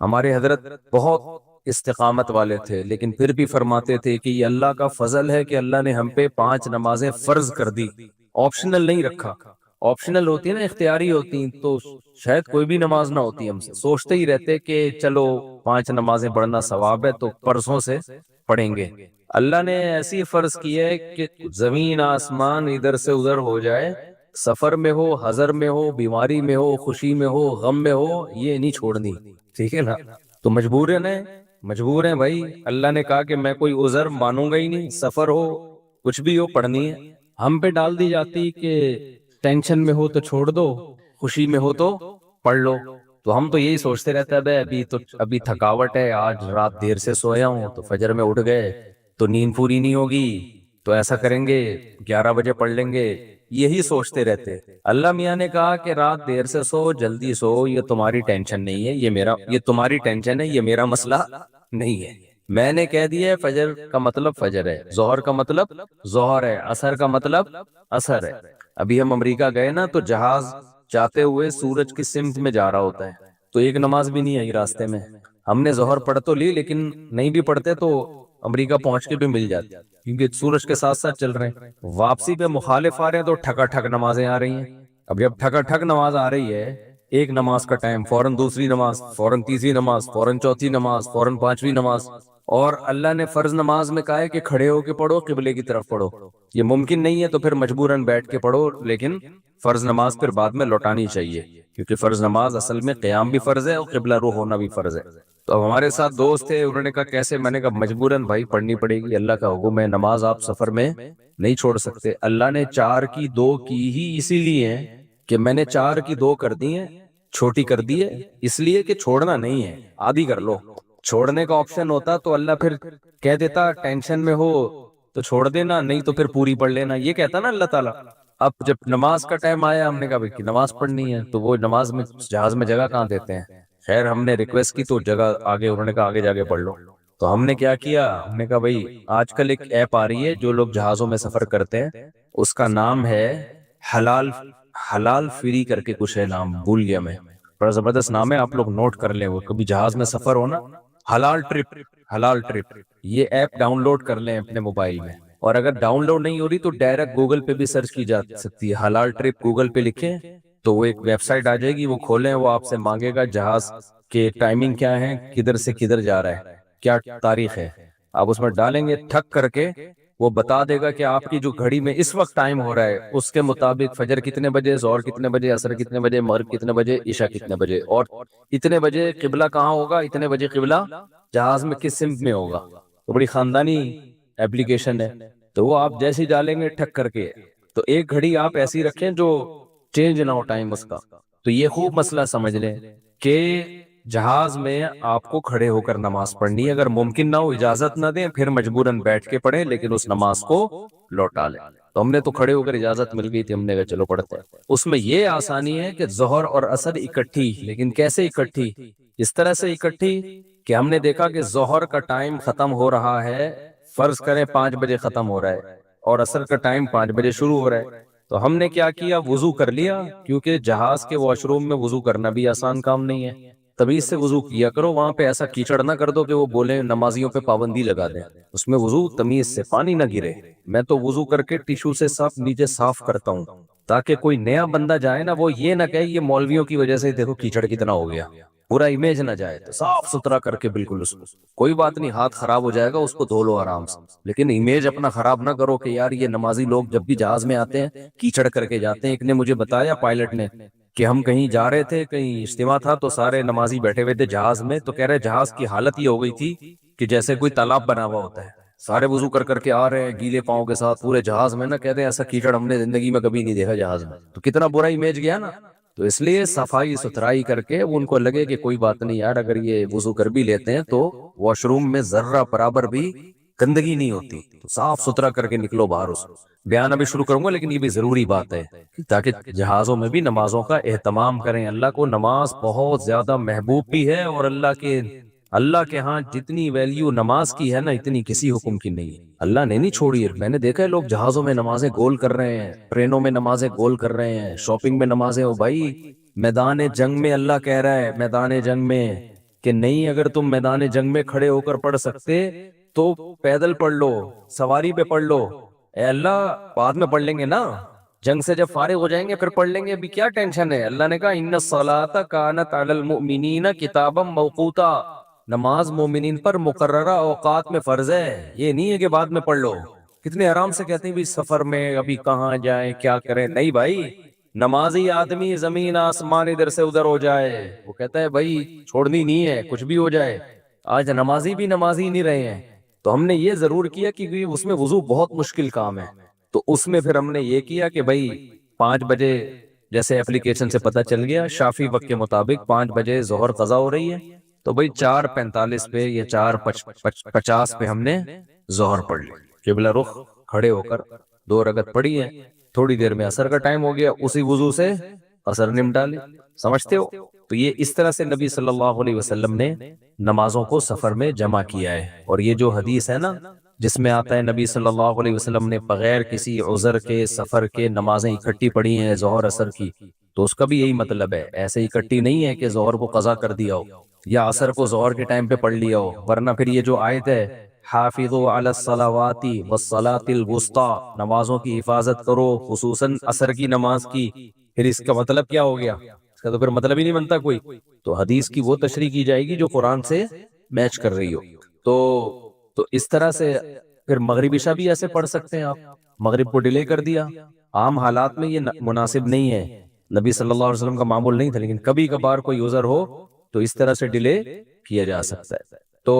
ہمارے حضرت بہت استقامت والے تھے، لیکن پھر بھی فرماتے تھے کہ یہ اللہ کا فضل ہے کہ اللہ نے ہم پہ 5 نمازیں فرض کر دی، آپشنل نہیں رکھا۔ آپشنل ہوتی ہے نا، اختیاری ہوتی ہیں، تو شاید کوئی بھی نماز نہ ہوتی، ہم سے سوچتے ہی رہتے کہ چلو 5 نمازیں پڑھنا ثواب ہے تو پرسوں سے پڑھیں گے۔ اللہ نے ایسی فرض کی ہے کہ زمین آسمان ادھر سے ادھر ہو جائے، سفر میں ہو، حضر میں ہو، بیماری میں ہو، خوشی میں ہو، غم میں ہو، یہ نہیں چھوڑنی، ٹھیک ہے نا؟ تو مجبور ہیں بھائی، اللہ نے کہا کہ میں کوئی عذر مانوں گا ہی نہیں، سفر ہو کچھ بھی ہو پڑھنی ہے۔ ہم پہ ڈال دی جاتی کہ ٹینشن میں ہو تو چھوڑ دو، خوشی میں ہو تو پڑھ لو۔ تو ہم تو یہی سوچتے رہتے ہیں بھائی ابھی تھکاوٹ ہے، آج رات دیر سے سویا ہوں تو فجر میں اٹھ گئے تو نیند پوری نہیں ہوگی، تو ایسا کریں گے 11 بجے پڑھ لیں گے، یہی سوچتے رہتے۔ اللہ میاں نے کہا کہ رات دیر سے سو، جلدی سو، یہ تمہاری ٹینشن نہیں ہے، یہ تمہاری ٹینشن ہے، یہ میرا مسئلہ نہیں ہے۔ میں نے کہہ دیا ہے فجر کا مطلب فجر ہے، ظہر کا مطلب ظہر ہے، عصر کا مطلب عصر ہے۔ ابھی ہم امریکہ گئے نا، تو جہاز جاتے ہوئے سورج کی سمت میں جا رہا ہوتا ہے، تو ایک نماز بھی نہیں آئی راستے میں۔ ہم نے ظہر پڑھ تو لی، لیکن نہیں بھی پڑھتے تو امریکہ پہنچ کے بھی مل جاتی، کیونکہ سورج کے ساتھ ساتھ چل رہے ہیں۔ واپسی پہ مخالف آ رہے ہیں تو ٹھکا ٹھک نمازیں آ رہی ہیں۔ اب جب ٹھکا ٹھک نماز آ رہی ہے، ایک نماز کا ٹائم، فوراً دوسری نماز، فوراً تیسری نماز، فوراً چوتھی نماز، فوراً پانچویں نماز۔ اور اللہ نے فرض نماز میں کہا ہے کہ کھڑے ہو کے پڑھو، قبلے کی طرف پڑھو۔ یہ ممکن نہیں ہے تو پھر مجبوراً بیٹھ کے پڑھو، لیکن فرض نماز پھر بعد میں لوٹانی چاہیے، کیونکہ فرض نماز اصل میں قیام بھی فرض ہے اور قبلہ رو ہونا بھی فرض ہے۔ تو اب ہمارے ساتھ دوست تھے، انہوں نے کہا کیسے؟ میں نے کہا مجبوراً بھائی پڑھنی پڑے گی، اللہ کا حکم ہے، نماز آپ سفر میں نہیں چھوڑ سکتے۔ اللہ نے 4 کی 2 کی ہی اسی لیے ہے کہ میں نے 4 کی 2 کر دی ہیں، چھوٹی کر دی ہے اس لیے کہ چھوڑنا نہیں ہے، آدھی کر لو۔ چھوڑنے کا آپشن ہوتا تو اللہ پھر کہہ دیتا ٹینشن میں ہو تو چھوڑ دینا، نہیں تو پھر پوری پڑھ لینا، یہ کہتا نا اللہ تعالیٰ۔ اب جب نماز کا ٹائم آیا، ہم نے کہا کہ نماز پڑھنی ہے، تو وہ نماز میں جہاز میں جگہ کہاں دیتے ہیں؟ خیر ہم نے ریکویسٹ کی تو جگہ آگے، انہوں نے کہا آگے جا کے پڑھ لو۔ تو ہم نے کیا کیا، ہم نے کہا بھائی آج کل ایک ایپ آ رہی ہے، جو لوگ جہازوں میں سفر کرتے ہیں، اس کا نام ہے حلال فری کر کے کچھ ہے، نام بھول گیا میں، بڑا زبردست نام ہے، آپ لوگ نوٹ کر لیں، وہ کبھی جہاز میں سفر ہو نا، حلال ٹرپ، یہ ایپ ڈاؤن لوڈ کر لیں اپنے موبائل میں۔ اور اگر ڈاؤن لوڈ نہیں ہو رہی تو ڈائریکٹ گوگل پہ بھی سرچ کی جا سکتی ہے، حلال ٹرپ گوگل پہ لکھیں تو وہ ایک ویب سائٹ آ جائے گی، وہ کھولیں، وہ آپ سے مانگے گا جہاز کے ٹائمنگ کیا ہے، کدھر سے کدھر جا رہا ہے، کیا تاریخ ہے، آپ اس میں ڈالیں گے، ٹھک کر کے وہ بتا دے گا کہ آپ کی جو گھڑی میں اس وقت ٹائم ہو رہا ہے اس کے مطابق فجر کتنے بجے، ظہر کتنے بجے، عصر کتنے بجے، مغرب کتنے بجے، عشاء کتنے بجے، اور اتنے بجے قبلہ کہاں ہوگا، اتنے بجے قبلہ جہاز میں کس سمت میں ہوگا۔ تو بڑی خاندانی ایپلیکیشن ہے، تو وہ آپ جیسے ہی ڈالیں گے ٹھک کر کے، تو ایک گھڑی آپ ایسی رکھیں جو چینج نہ ہو ٹائم اس کا۔ تو یہ خوب مسئلہ سمجھ لیں کہ جہاز میں آپ کو کھڑے ہو کر نماز پڑھنی ہے، اگر ممکن نہ ہو اجازت نہ دیں پھر مجبوراً بیٹھ کے پڑھیں، لیکن اس نماز کو لوٹا لیں۔ تو ہم نے تو کھڑے ہو کر اجازت مل گئی تھی، ہم نے کہا چلو پڑھتے ہیں۔ اس میں یہ آسانی ہے کہ ظہر اور عصر اکٹھی، لیکن کیسے اکٹھی؟ اس طرح سے اکٹھی کہ ہم نے دیکھا کہ ظہر کا ٹائم ختم ہو رہا ہے، فرض کریں 5 بجے ختم ہو رہا ہے، اور عصر کا ٹائم 5 بجے شروع ہو رہا ہے۔ تو ہم نے کیا کیا، وضو کر لیا، کیونکہ جہاز کے واش روم میں وضو کرنا بھی آسان کام نہیں ہے، تمیز سے وضو کیا کرو، وہاں پہ ایسا کیچڑ نہ کر دو کہ وہ بولیں نمازیوں پہ پابندی لگا دیں، اس میں وضو تمیز سے، پانی نہ گرے۔ میں تو وضو کر کے ٹیشو سے سب نیچے صاف کرتا ہوں، تاکہ کوئی نیا بندہ جائے نا، وہ یہ نہ کہے یہ مولویوں کی وجہ سے دیکھو کیچڑ کتنا ہو گیا، پورا امیج نہ جائے، تو صاف ستھرا کر کے بالکل اس کو، کوئی بات نہیں ہاتھ خراب ہو جائے گا اس کو دھو لو آرام سے، لیکن امیج اپنا خراب نہ کرو کہ یار یہ نمازی لوگ جب بھی جہاز میں آتے ہیں کیچڑ کر کے جاتے ہیں۔ ایک نے مجھے بتایا، پائلٹ نے، کہ ہم کہیں جا رہے تھے، کہیں اجتماع تھا، تو سارے نمازی بیٹھے ہوئے تھے جہاز میں، تو کہہ رہے جہاز کی حالت یہ ہو گئی تھی کہ جیسے کوئی تالاب بنا ہوا ہوتا ہے، سارے وضو کر کر کے آ رہے ہیں گیلے پاؤں کے ساتھ پورے جہاز میں، نا کہتے ہیں ایسا کیچڑ ہم نے زندگی میں کبھی نہیں دیکھا جہاز میں، تو کتنا برا امیج گیا نا۔ تو اس لیے صفائی ستھرائی کر کے ان کو لگے کہ کوئی بات نہیں یار، اگر یہ وضو کر بھی لیتے ہیں تو واش روم میں ذرہ برابر بھی گندگی نہیں ہوتی، تو صاف ستھرا کر کے نکلو باہر۔ اس بیان ابھی شروع کروں گا، لیکن یہ بھی ضروری بات ہے تاکہ جہازوں میں بھی نمازوں کا اہتمام کریں۔ اللہ کو نماز بہت زیادہ محبوب بھی ہے، اور اللہ کے ہاں جتنی ویلیو نماز کی ہے نا، اتنی کسی حکم کی نہیں ہے۔ اللہ نے نہیں چھوڑی ہے، میں نے دیکھا ہے لوگ جہازوں میں نمازیں گول کر رہے ہیں، ٹرینوں میں نمازیں گول کر رہے ہیں، شاپنگ میں نمازیں، ہو بھائی میدان جنگ میں اللہ کہہ رہا ہے، میدان جنگ میں کہ نہیں اگر تم میدان جنگ میں کھڑے ہو کر پڑھ سکتے تو پیدل پڑھ لو، سواری پہ پڑھ لو، اے اللہ بعد میں پڑھ لیں گے نا، جنگ سے جب فارغ ہو جائیں گے پھر پڑھ لیں گے، ابھی کیا ٹینشن ہے؟ اللہ نے کہا ان الصلاۃ کانت علی المؤمنین کتابا موقوتا، نماز مومنین پر مقررہ اوقات میں فرض ہے، یہ نہیں ہے کہ بعد میں پڑھ لو۔ کتنے آرام سے کہتے ہیں بھی سفر میں ابھی کہاں جائیں کیا کریں، نہیں بھائی، نمازی آدمی زمین آسمان ادھر سے ادھر ہو جائے وہ کہتا ہے بھائی چھوڑنی نہیں ہے، کچھ بھی ہو جائے۔ آج نمازی بھی نمازی نہیں رہے ہیں، تو ہم نے یہ ضرور کیا کہ اس میں وضو بہت مشکل کام ہے، تو اس میں پھر ہم نے یہ کیا کہ بھائی 5 بجے جیسے اپلیکیشن سے پتہ چل گیا شافی وقت کے مطابق 5 بجے ظہر قضا ہو رہی ہے، تو بھائی 4:45 پہ یا 4:50 پہ ہم نے ظہر پڑھ لی، قبلہ رخ کھڑے ہو کر 2 رکعت پڑھی ہے، تھوڑی دیر میں عصر کا ٹائم ہو گیا، اسی وضو سے عصر نمٹا لی، سمجھتے ہو؟ تو یہ اس طرح سے نبی صلی اللہ علیہ وسلم نے نمازوں کو سفر میں جمع کیا ہے۔ اور یہ جو حدیث ہے نا جس میں آتا ہے نبی صلی اللہ علیہ وسلم نے بغیر کسی عذر کے سفر کے نمازیں اکٹھی پڑھی ہیں ظہر عصر کی، تو اس کا بھی یہی مطلب ہے، ایسے اکٹھی نہیں ہے کہ ظہر کو قضا کر دیا ہو یا عصر کو ظہر کے ٹائم پہ پڑھ لیا ہو، ورنہ پھر یہ جو آیت ہے حافظوا علی الصلوات والصلاۃ الوسطی، نمازوں کی حفاظت کرو خصوصاً عصر کی نماز کی، پھر اس کا مطلب کیا ہو گیا؟ اس کا تو پھر مطلب ہی نہیں بنتا کوئی، تو حدیث کی وہ تشریح کی جائے گی جو قرآن سے میچ کر رہی ہو۔ تو اس طرح سے پھر مغرب عشاء بھی ایسے پڑھ سکتے ہیں آپ، مغرب کو ڈیلے کر دیا، عام حالات میں یہ مناسب نہیں ہے، نبی صلی اللہ علیہ وسلم کا معمول نہیں تھا، لیکن کبھی کبھار کوئی عذر ہو تو اس طرح سے ڈیلے کیا جا سکتا ہے۔ تو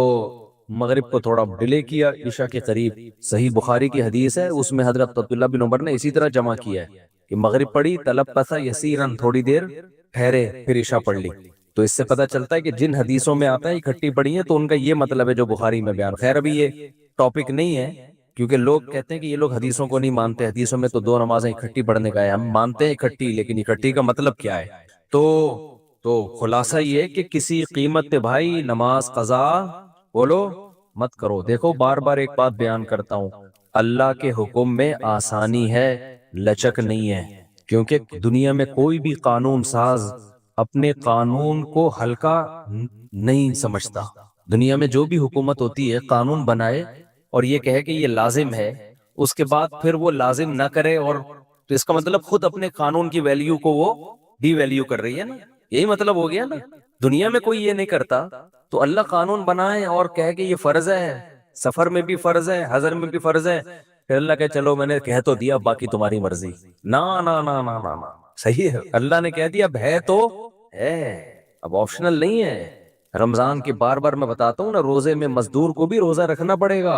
مغرب کو تھوڑا ڈیلے کیا عشاء کے قریب، صحیح بخاری کی حدیث ہے، اس میں حضرت عبداللہ بن عمر نے اسی طرح جمع کیا ہے کہ مغرب پڑھی تلبث یسیرا، تھوڑی دیر ٹھہرے پھر عشاء پڑھ لی، تو اس سے پتہ چلتا ہے کہ جن حدیثوں میں آتا ہے اکٹھی پڑھی ہیں تو ان کا یہ مطلب ہے جو بخاری میں بیان۔ خیر ابھی یہ ٹاپک نہیں ہے کیونکہ لوگ کہتے ہیں کہ یہ لوگ حدیثوں کو نہیں مانتے، حدیثوں میں تو 2 نمازیں اکٹھی پڑھنے کا ہے، ہم مانتے ہیں اکٹھی، لیکن اکٹھی کا مطلب کیا ہے؟ تو خلاصہ یہ ہے کہ کسی قیمت پہ بھائی نماز قضا بولو مت کرو۔ دیکھو بار بار ایک بات بیان کرتا ہوں، اللہ کے حکم میں آسانی ہے، لچک نہیں ہے، کیونکہ دنیا میں کوئی بھی قانون ساز اپنے قانون کو ہلکا نہیں سمجھتا۔ دنیا میں جو بھی حکومت ہوتی ہے قانون بنائے اور یہ کہے کہ یہ لازم ہے، اس کے بعد پھر وہ لازم نہ کرے، اور تو اس کا مطلب خود اپنے قانون کی ویلیو کو وہ ڈی ویلیو کر رہی ہے نا، یہی مطلب ہو گیا نا۔ دنیا میں کوئی یہ نہیں کرتا، تو اللہ قانون بنائے اور کہے کہ یہ فرض ہے، سفر میں بھی فرض ہے، حضر میں بھی فرض ہے، پھر اللہ کہ چلو میں نے کہہ تو دیا باقی تمہاری مرضی، نہ نہ نہ نہ نہ نہ، صحیح ہے، اللہ نے کہہ دیا اب ہے تو ہے، اب آپشنل نہیں ہے۔ رمضان کی بار بار میں بتاتا ہوں نا، روزے میں مزدور کو بھی روزہ رکھنا پڑے گا،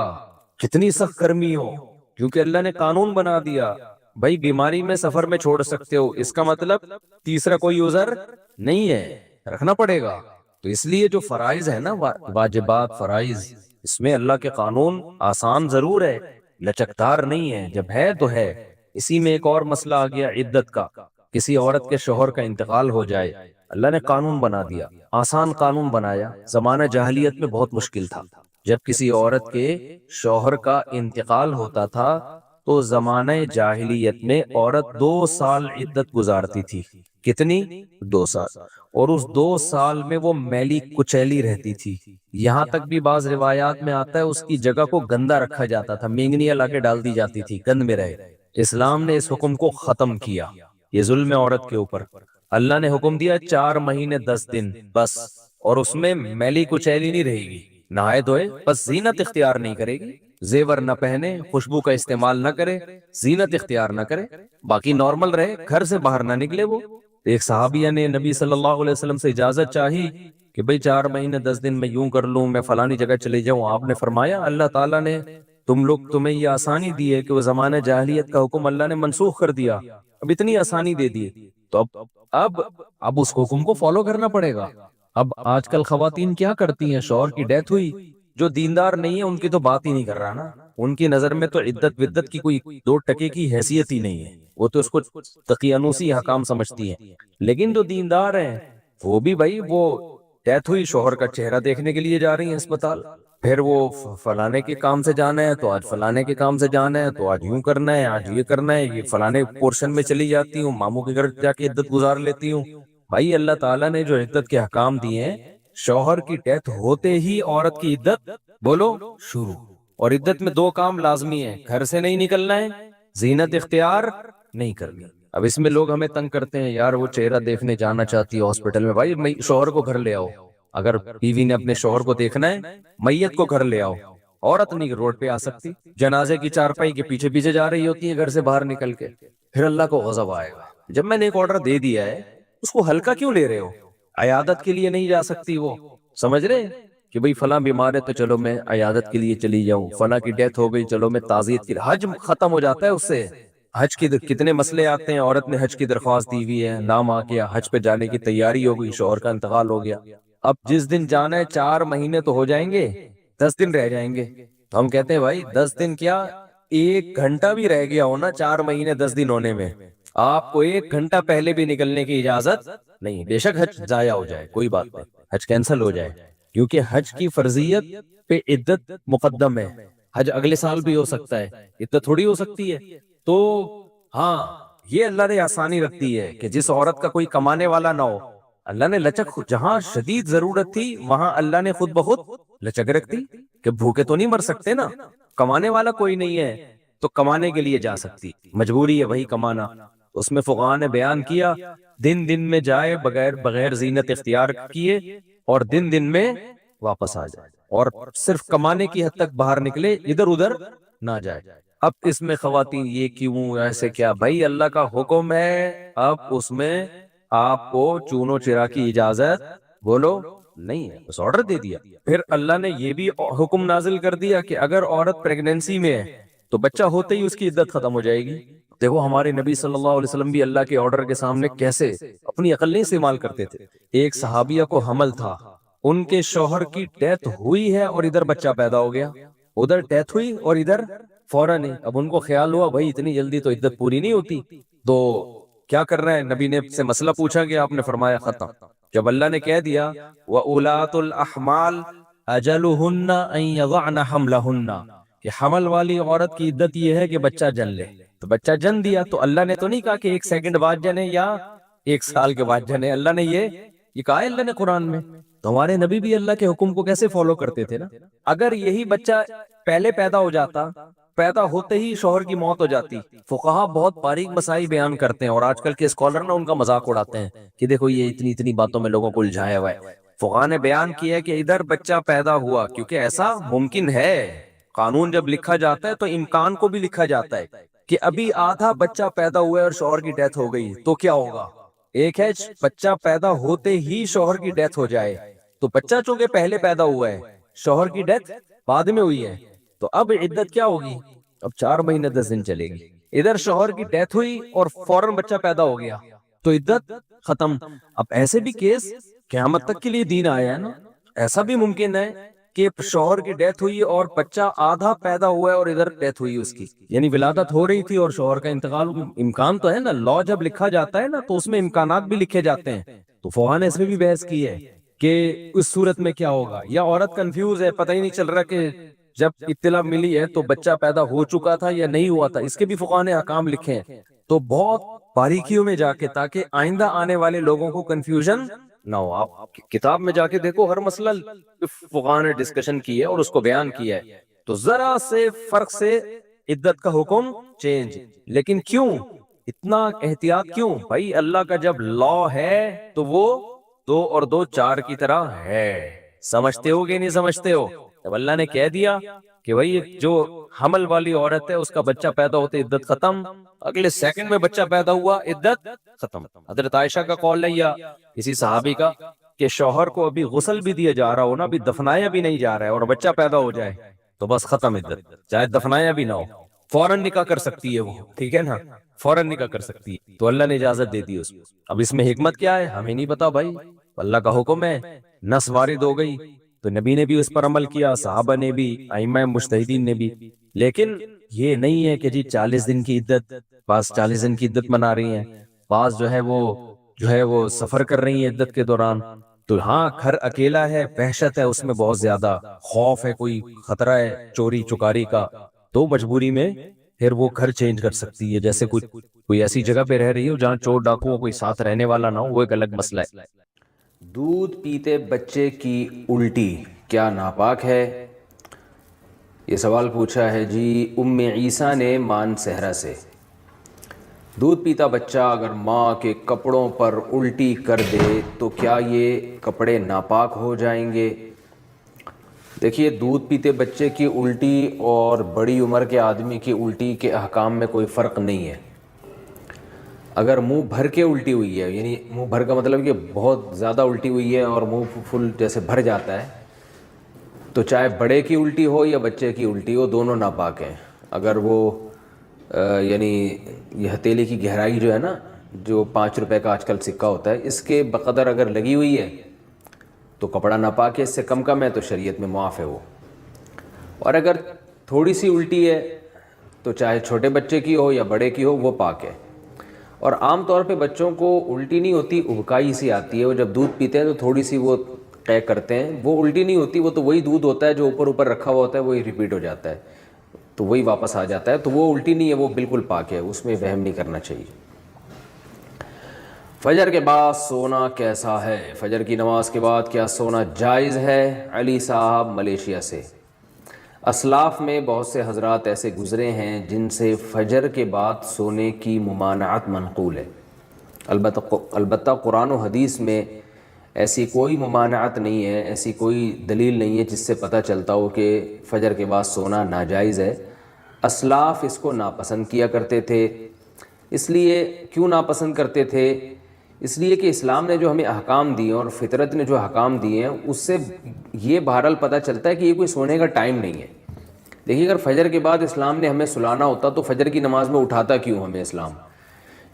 کتنی سخت گرمی ہو، کیونکہ اللہ نے قانون بنا دیا بھائی بیماری میں سفر میں چھوڑ سکتے ہو، اس کا مطلب تیسرا کوئی عذر نہیں ہے، رکھنا پڑے گا۔ تو اس لیے جو فرائض ہے نا، واجبات فرائض، اس میں اللہ کے قانون آسان ضرور ہے، لچکدار نہیں ہے، جب ہے تو ہے۔ اسی میں ایک اور مسئلہ آ گیا عدت کا، کسی عورت کے شوہر کا انتقال ہو جائے، اللہ نے قانون بنا دیا، آسان قانون بنایا، زمانہ جاہلیت میں بہت مشکل تھا، جب کسی عورت کے شوہر کا انتقال ہوتا تھا تو زمانہ جاہلیت میں عورت 2 سال عدت گزارتی تھی، کتنی؟ 2 سال، اور اس 2 سال میں وہ میلی کچیلی رہتی تھی، یہاں تک بھی بعض روایات میں آتا ہے اس کی جگہ کو گندا رکھا جاتا تھا، مینگنیاں لا کے ڈال دی جاتی تھی گند میں رہے۔ اسلام نے اس حکم کو ختم کیا، یہ ظلم ہے عورت کے اوپر، اللہ نے حکم دیا 4 مہینے 10 دن بس، اور اس میں میلی کچیلی نہیں رہے گی، نہائے دھوئے، بس زینت اختیار نہیں کرے گی، زیور نہ پہنے، خوشبو کا استعمال نہ کرے، زینت اختیار نہ کرے، باقی نارمل رہے، گھر سے باہر نہ نکلے۔ وہ ایک صحابیہ نے نبی صلی اللہ علیہ وسلم سے اجازت چاہی کہ بھئی 4 مہینے 10 دن میں یوں کر لوں، میں فلانی جگہ چلے جاؤں، آپ نے فرمایا اللہ تعالیٰ نے تمہیں یہ آسانی دی ہے کہ وہ زمانہ جاہلیت کا حکم اللہ نے منسوخ کر دیا، اب اتنی آسانی دے دی، تو اب اس حکم کو فالو کرنا پڑے گا۔ اب آج کل خواتین کیا کرتی ہیں، شوہر کی ڈیتھ ہوئی، جو دیندار نہیں ہے ان کی تو بات ہی نہیں کر رہا نا، ان کی نظر میں تو عدت ودت کی کوئی 2 ٹکے کی حیثیت ہی نہیں ہے، وہ تو اس کو تقیانوسی حکام سمجھتی ہیں، لیکن جو دیندار ہیں وہ بھی بھائی وہ ڈیتھ ہوئی، شوہر کا چہرہ دیکھنے کے لیے جا رہی ہیں اسپتال، پھر وہ فلانے کے کام سے جانا ہے تو آج فلانے کے کام سے جانا ہے تو آج یوں کرنا ہے، آج یہ کرنا ہے، یہ فلانے پورشن میں چلی جاتی ہوں، ماموں کے گھر جا کے عدت گزار لیتی ہوں۔ بھائی اللہ تعالیٰ نے جو عدت کے حکام دیے ہیں شوہر کی ڈیتھ ہوتے ہی عورت کی عدت بولو شروع. اور عدت میں دو کام لازمی ہیں, گھر سے نہیں نکلنا ہے, زینت اختیار نہیں کرنی. اب اس میں لوگ ہمیں تنگ کرتے ہیں, یار وہ چہرہ دیکھنے جانا چاہتی ہے ہاسپٹل میں, بھائی شوہر کو گھر لے آؤ. اگر بیوی نے اپنے شوہر کو دیکھنا ہے, میت کو گھر لے آؤ. عورت نہیں روڈ پہ آ سکتی, جنازے کی چارپائی کے پیچھے پیچھے جا رہی ہوتی ہے گھر سے باہر نکل کے, پھر اللہ کو غضب آئے گا. جب میں نے ایک آرڈر دے دیا ہے اس کو ہلکا کیوں لے رہے ہو؟ عیادت کے لیے نہیں جا سکتی وہ, سمجھ رہے کہ بھئی فلاں بیمار ہے تو چلو میں عیادت کے لیے چلی جاؤں, فلاں کی ڈیتھ ہو گئی چلو میں تعزیت کے لیے. حج ختم ہو جاتا ہے اس سے. حج کی کتنے مسئلے آتے ہیں, عورت نے حج کی درخواست دی ہوئی ہے, نام آ گیا, حج پہ جانے کی تیاری ہو گئی, شوہر کا انتقال ہو گیا. اب جس دن جانا ہے 4 مہینے تو ہو جائیں گے, 10 دن رہ جائیں گے. تو ہم کہتے ہیں بھائی 10 دن کیا, 1 گھنٹہ بھی رہ گیا ہونا 4 مہینے 10 دن ہونے میں, آپ کو 1 گھنٹہ پہلے بھی نکلنے کی اجازت نہیں. بے شک حج ضائع ہو جائے کوئی بات نہیں, حج کینسل ہو جائے, کیونکہ حج کی فرضیت پہ عدت مقدم ہے. حج اگلے سال بھی ہو سکتا ہے, عدت تھوڑی ہو سکتی ہے. تو ہاں یہ اللہ نے آسانی رکھتی ہے کہ جس عورت کا کوئی کمانے والا نہ ہو, اللہ نے لچک, جہاں شدید ضرورت تھی وہاں اللہ نے خود بخود لچک رکھ دی کہ بھوکے تو نہیں مر سکتے نا, کمانے والا کوئی نہیں ہے تو کمانے کے لیے جا سکتی, مجبوری ہے وہی کمانا. اس میں فقہاء نے بیان کیا دن دن میں جائے بغیر زینت اختیار کیے, اور دن دن میں واپس آ جائے, اور صرف کمانے کی حد تک باہر نکلے, ادھر ادھر نہ جائے. اب اس میں خواتین یہ کیوں ایسے کیا, بھائی اللہ کا حکم ہے, اب اس میں آپ کو چونو چرا کی اجازت بولو نہیں ہے, بس آرڈر دے دیا. پھر اللہ نے یہ بھی حکم نازل کر دیا کہ اگر عورت پریگنینسی میں ہے تو بچہ ہوتے ہی اس کی عدت ختم ہو جائے گی. دیکھو ہمارے نبی صلی اللہ علیہ وسلم بھی اللہ کے آرڈر کے سامنے کیسے اپنی عقل نہیں استعمال کرتے تھے. ایک صحابیہ کو حمل تھا, ان کے شوہر کی ڈیتھ ہوئی ہے اور ادھر بچہ پیدا ہو گیا, ادھر ڈیتھ ہوئی اور ادھر فوراً ہی. اب ان کو خیال ہوا بھائی اتنی جلدی تو عدت پوری نہیں ہوتی, تو کیا کر رہے ہیں, نبی نے سے مسئلہ پوچھا گیا, آپ نے فرمایا ختم. جب اللہ نے کہہ دیا وَأُولَاتُ الْأَحْمَالِ أَجَلُهُنَّ أَن يَضَعْنَ حَمْلَهُنَّ, کہ حمل والی عورت کی عدت یہ ہے کہ بچہ جن لے, تو بچہ جن دیا تو اللہ نے تو نہیں کہا کہ 1 سیکنڈ بعد جنے یا 1 سال کے بعد جنے, اللہ نے یہ کہا ہے اللہ نے قرآن میں. تو ہمارے نبی بھی اللہ کے حکم کو کیسے فالو کرتے تھے نا. اگر یہی بچہ پہلے پیدا ہو جاتا, پیدا ہوتے ہی شوہر کی موت ہو جاتی. فقہا بہت باریک مسائل بیان کرتے ہیں, اور آج کل کے اسکالر نا ان کا مذاق اڑاتے ہیں کہ دیکھو یہ اتنی باتوں میں لوگوں کو الجھایا ہوا ہے. فقہا نے بیان کیا کہ ادھر بچہ پیدا ہوا, کیونکہ ایسا ممکن ہے, قانون جب لکھا جاتا ہے تو امکان کو بھی لکھا جاتا ہے کہ ابھی آدھا بچہ پیدا ہوا ہے اور شوہر کی ڈیتھ ہو گئی تو کیا ہوگا. ایک ہے بچہ پیدا ہوتے ہی شوہر کی ڈیتھ ہو جائے, تو بچہ چونکہ پہلے پیدا ہوا ہے, شوہر کی ڈیتھ بعد میں ہوئی ہے, تو اب عدت کیا ہوگی, اب 4 مہینے 10 دن چلے گی. ادھر شوہر کی ڈیتھ ہوئی اور فوراً بچہ پیدا ہو گیا تو عدت ختم. اب ایسے بھی کیس قیامت تک کے لیے دین آیا ہے نا, ایسا بھی ممکن ہے کہ شوہر کی ڈیتھ ہوئی اور بچہ آدھا پیدا ہوا ہے اور ادھر ڈیتھ ہوئی اس کی, یعنی ولادت ہو رہی تھی اور شوہر کا انتقال. امکان تو ہے نا, لا جب لکھا جاتا ہے نا تو اس میں امکانات بھی لکھے جاتے ہیں. تو فقہا نے اس میں بھی بحث کی ہے کہ اس صورت میں کیا ہوگا, یا عورت کنفیوز ہے, پتہ ہی نہیں چل رہا کہ جب اطلاع ملی ہے تو بچہ پیدا ہو چکا تھا یا نہیں ہوا تھا. اس کے بھی فقہا نے احکام لکھے ہیں, تو بہت باریکیوں میں جا کے, تاکہ آئندہ آنے والے لوگوں کو کنفیوژن نہ ہو. آپ کتاب میں جا کے دیکھو, ہر مسئلہ فقہا نے ڈسکشن کی ہے اور اس کو بیان کیا ہے. تو ذرا سے فرق سے عدت کا حکم چینج, لیکن کیوں اتنا احتیاط کیوں بھائی, اللہ کا جب لا ہے تو وہ 2 اور 2 4 کی طرح ہے. سمجھتے ہو کہ نہیں سمجھتے ہو؟ جب اللہ نے کہہ دیا کہ بھائی جو حمل والی عورت ہے اس کا بچہ پیدا ہوتے عدت ختم, اگلے سیکنڈ میں بچہ پیدا ہوا عدت ختم. حضرت عائشہ کا قول ہے یا کسی صحابی کا کہ شوہر کو ابھی غسل بھی دیا جا رہا ہو نا, ابھی دفنایا بھی نہیں جا رہا ہے, اور بچہ پیدا ہو جائے تو بس ختم عدت, چاہے دفنایا بھی نہ ہو, فوراً نکاح کر سکتی ہے وہ, ٹھیک ہے نا, فوراً نکاح کر سکتی ہے. تو اللہ نے اجازت دے دی اس کو. اب اس میں حکمت کیا ہے ہمیں نہیں پتا بھائی, اللہ کا حکم ہے, نص وارد ہو گئی تو نبی نے بھی اس پر عمل کیا, صحابہ نے بھی, ائمہ مجتہدین نے بھی. لیکن یہ نہیں ہے کہ جی 40 دن کی عدت, بعض 40 دن کی عدت منا رہی ہیں, بعض جو ہے وہ سفر کر رہی ہیں عدت کے دوران. تو ہاں گھر اکیلا ہے, وحشت ہے اس میں بہت زیادہ, خوف ہے, کوئی خطرہ ہے چوری چکاری کا, تو مجبوری میں پھر وہ گھر چینج کر سکتی ہے. جیسے کوئی ایسی جگہ پہ رہ رہی ہو جہاں چور ڈاکو کوئی ساتھ رہنے والا نہ ہو, وہ ایک الگ مسئلہ ہے. دودھ پیتے بچے کی الٹی کیا ناپاک ہے؟ یہ سوال پوچھا ہے جی ام عیسیٰ نے مان صحرا سے۔ دودھ پیتا بچہ اگر ماں کے کپڑوں پر الٹی کر دے تو کیا یہ کپڑے ناپاک ہو جائیں گے؟ دیکھیے، دودھ پیتے بچے کی الٹی اور بڑی عمر کے آدمی کی الٹی کے احکام میں کوئی فرق نہیں ہے۔ اگر منہ بھر کے الٹی ہوئی ہے، یعنی منہ بھر کا مطلب کہ بہت زیادہ الٹی ہوئی ہے اور منہ فل جیسے بھر جاتا ہے، تو چاہے بڑے کی الٹی ہو یا بچے کی الٹی ہو، دونوں ناپاک ہیں۔ اگر وہ یعنی یہ ہتھیلی کی گہرائی جو ہے نا، جو 5 روپے کا آج کل سکہ ہوتا ہے، اس کے بقدر اگر لگی ہوئی ہے تو کپڑا ناپاک ہے، اس سے کم ہے تو شریعت میں معاف ہے وہ۔ اور اگر تھوڑی سی الٹی ہے تو چاہے چھوٹے بچے کی ہو یا بڑے کی ہو، وہ پاک ہے۔ اور عام طور پہ بچوں کو الٹی نہیں ہوتی، ابکائی سی آتی ہے۔ وہ جب دودھ پیتے ہیں تو تھوڑی سی وہ قے کرتے ہیں، وہ الٹی نہیں ہوتی، وہ تو وہی دودھ ہوتا ہے جو اوپر رکھا ہوا ہوتا ہے، وہی ریپیٹ ہو جاتا ہے، تو وہی واپس آ جاتا ہے، تو وہ الٹی نہیں ہے، وہ بالکل پاک ہے، اس میں وہم نہیں کرنا چاہیے۔ فجر کے بعد سونا کیسا ہے؟ فجر کی نماز کے بعد کیا سونا جائز ہے؟ علی صاحب ملیشیا سے۔ اسلاف میں بہت سے حضرات ایسے گزرے ہیں جن سے فجر کے بعد سونے کی ممانعت منقول ہے۔ البتہ قرآن و حدیث میں ایسی کوئی ممانعت نہیں ہے، ایسی کوئی دلیل نہیں ہے جس سے پتہ چلتا ہو کہ فجر کے بعد سونا ناجائز ہے۔ اسلاف اس کو ناپسند کیا کرتے تھے۔ اس لیے کیوں ناپسند کرتے تھے؟ اس لیے کہ اسلام نے جو ہمیں احکام دیے اور فطرت نے جو احکام دیے ہیں، اس سے یہ بہرحال پتہ چلتا ہے کہ یہ کوئی سونے کا ٹائم نہیں ہے۔ دیکھیے، اگر فجر کے بعد اسلام نے ہمیں سلانا ہوتا تو فجر کی نماز میں اٹھاتا کیوں ہمیں اسلام؟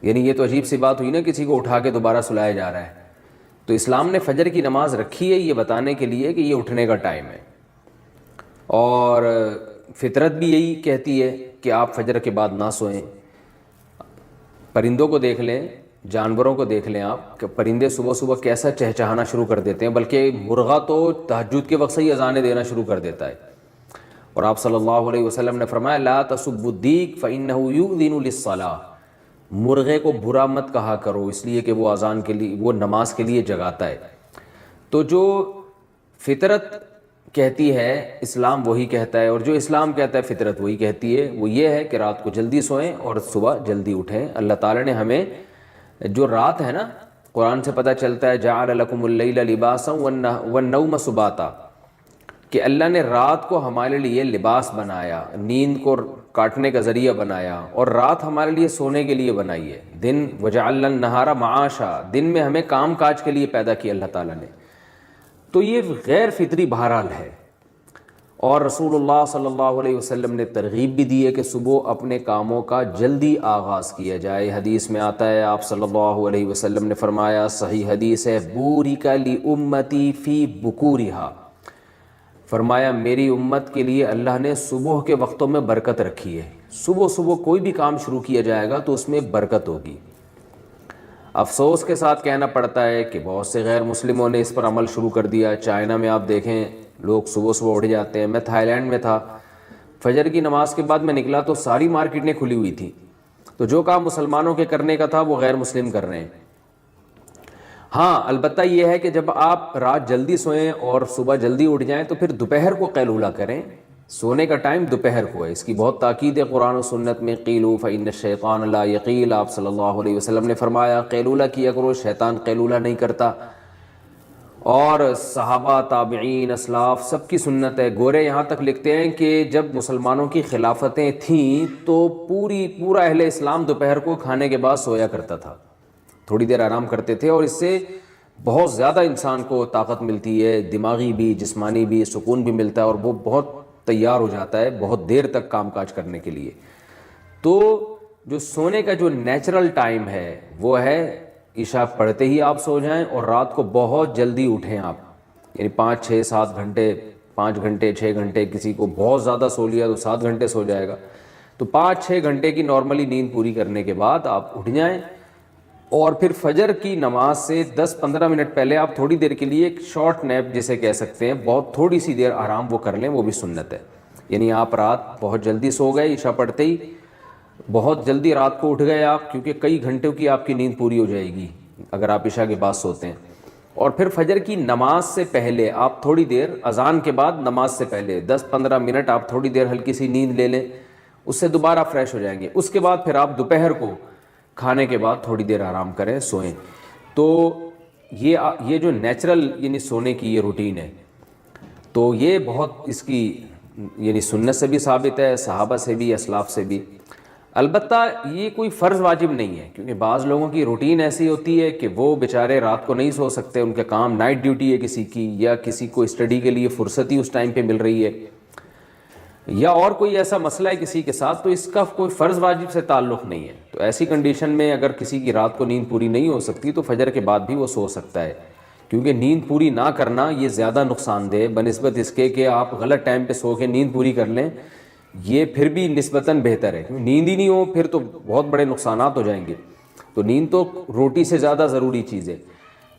یعنی یہ تو عجیب سی بات ہوئی نا، کسی کو اٹھا کے دوبارہ سلایا جا رہا ہے۔ تو اسلام نے فجر کی نماز رکھی ہے یہ بتانے کے لیے کہ یہ اٹھنے کا ٹائم ہے، اور فطرت بھی یہی کہتی ہے کہ آپ فجر کے بعد نہ سوئیں۔ پرندوں کو دیکھ لیں، جانوروں کو دیکھ لیں آپ، کہ پرندے صبح صبح کیسا چہچہانا شروع کر دیتے ہیں، بلکہ مرغا تو تہجد کے وقت سے ہی اذانیں دینا شروع کر دیتا ہے۔ اور آپ صلی اللہ علیہ وسلم نے فرمایا لا تسبوا الدیک فإنہ یؤذن للصلاۃ، مرغے کو برا مت کہا کرو، اس لیے کہ وہ اذان کے لیے، وہ نماز کے لیے جگاتا ہے۔ تو جو فطرت کہتی ہے اسلام وہی کہتا ہے، اور جو اسلام کہتا ہے فطرت وہی کہتی ہے۔ وہ یہ ہے کہ رات کو جلدی سوئیں اور صبح جلدی اٹھیں۔ اللہ تعالیٰ نے ہمیں جو رات ہے نا، قرآن سے پتہ چلتا ہے جعل لکم اللیل لباسا والنوم سباتا، کہ اللہ نے رات کو ہمارے لیے لباس بنایا، نیند کو کاٹنے کا ذریعہ بنایا، اور رات ہمارے لیے سونے کے لیے بنائی ہے۔ دن وجعلنا النہار معاشا، دن میں ہمیں کام کاج کے لیے پیدا کیا اللہ تعالیٰ نے۔ تو یہ غیر فطری بہرحال ہے، اور رسول اللہ صلی اللہ علیہ وسلم نے ترغیب بھی دی ہے کہ صبح اپنے کاموں کا جلدی آغاز کیا جائے۔ حدیث میں آتا ہے، آپ صلی اللہ علیہ وسلم نے فرمایا، صحیح حدیث ہے، بورک لامتی فی بکورہا، فرمایا میری امت کے لیے اللہ نے صبح کے وقتوں میں برکت رکھی ہے۔ صبح صبح کوئی بھی کام شروع کیا جائے گا تو اس میں برکت ہوگی۔ افسوس کے ساتھ کہنا پڑتا ہے کہ بہت سے غیر مسلموں نے اس پر عمل شروع کر دیا۔ چائنا میں آپ دیکھیں لوگ صبح صبح اٹھ جاتے ہیں۔ میں تھائی لینڈ میں تھا، فجر کی نماز کے بعد میں نکلا تو ساری مارکیٹیں کھلی ہوئی تھیں، تو جو کام مسلمانوں کے کرنے کا تھا وہ غیر مسلم کر رہے ہیں۔ ہاں البتہ یہ ہے کہ جب آپ رات جلدی سوئیں اور صبح جلدی اٹھ جائیں تو پھر دوپہر کو قیلولہ کریں۔ سونے کا ٹائم دوپہر کو ہے، اس کی بہت تاکید ہے قرآن و سنت میں۔ قیلوا فإن الشیطان لا یقیل، آپ صلی اللہ علیہ وسلم نے فرمایا قیلولہ کیا کرو، شیطان قیلولہ نہیں کرتا۔ اور صحابہ، تابعین، اسلاف سب کی سنت ہے۔ گورے یہاں تک لکھتے ہیں کہ جب مسلمانوں کی خلافتیں تھیں تو پورا اہل اسلام دوپہر کو کھانے کے بعد سویا کرتا تھا، تھوڑی دیر آرام کرتے تھے، اور اس سے بہت زیادہ انسان کو طاقت ملتی ہے، دماغی بھی جسمانی بھی سکون بھی ملتا ہے، اور وہ بہت تیار ہو جاتا ہے بہت دیر تک کام کاج کرنے کے لیے۔ تو جو سونے کا جو نیچرل ٹائم ہے وہ ہے عشاء پڑھتے ہی آپ سو جائیں، اور رات کو بہت جلدی اٹھیں آپ، یعنی 5 6 7 گھنٹے، 5 گھنٹے 6 گھنٹے، کسی کو بہت زیادہ سو لیا تو 7 گھنٹے سو جائے گا، تو 5 6 گھنٹے کی نارملی نیند پوری کرنے کے بعد آپ اٹھ جائیں، اور پھر فجر کی نماز سے 10 15 منٹ پہلے آپ تھوڑی دیر کے لیے ایک شارٹ نیپ جسے کہہ سکتے ہیں، بہت تھوڑی سی دیر آرام وہ کر لیں، وہ بھی سنت ہے۔ یعنی آپ رات بہت جلدی سو گئے، عشاء پڑھتے ہی بہت جلدی رات کو اٹھ گئے آپ، کیونکہ کئی گھنٹوں کی آپ کی نیند پوری ہو جائے گی اگر آپ عشاء کے بعد سوتے ہیں۔ اور پھر فجر کی نماز سے پہلے آپ تھوڑی دیر، اذان کے بعد نماز سے پہلے 10-15 منٹ آپ تھوڑی دیر ہلکی سی نیند لے لیں، اس سے دوبارہ فریش ہو جائیں گے. اس کے بعد پھر آپ دوپہر کو کھانے کے بعد تھوڑی دیر آرام کریں، سوئیں. تو یہ جو نیچرل یعنی سونے کی یہ روٹین ہے، تو یہ بہت اس کی یعنی سنت سے بھی ثابت ہے، صحابہ سے بھی، اسلاف سے بھی. البتہ یہ کوئی فرض واجب نہیں ہے، کیونکہ بعض لوگوں کی روٹین ایسی ہوتی ہے کہ وہ بیچارے رات کو نہیں سو سکتے، ان کے کام نائٹ ڈیوٹی ہے کسی کی، یا کسی کو اسٹڈی کے لیے فرصت ہی اس ٹائم پہ مل رہی ہے، یا اور کوئی ایسا مسئلہ ہے کسی کے ساتھ، تو اس کا کوئی فرض واجب سے تعلق نہیں ہے. تو ایسی کنڈیشن میں اگر کسی کی رات کو نیند پوری نہیں ہو سکتی تو فجر کے بعد بھی وہ سو سکتا ہے، کیونکہ نیند پوری نہ کرنا یہ زیادہ نقصان دہ بنسبت اس کے کہ آپ غلط ٹائم پہ سو کے نیند پوری کر لیں. یہ پھر بھی نسبتاً بہتر ہے، کیونکہ نیند ہی نہیں ہو پھر تو بہت بڑے نقصانات ہو جائیں گے. تو نیند تو روٹی سے زیادہ ضروری چیز ہے.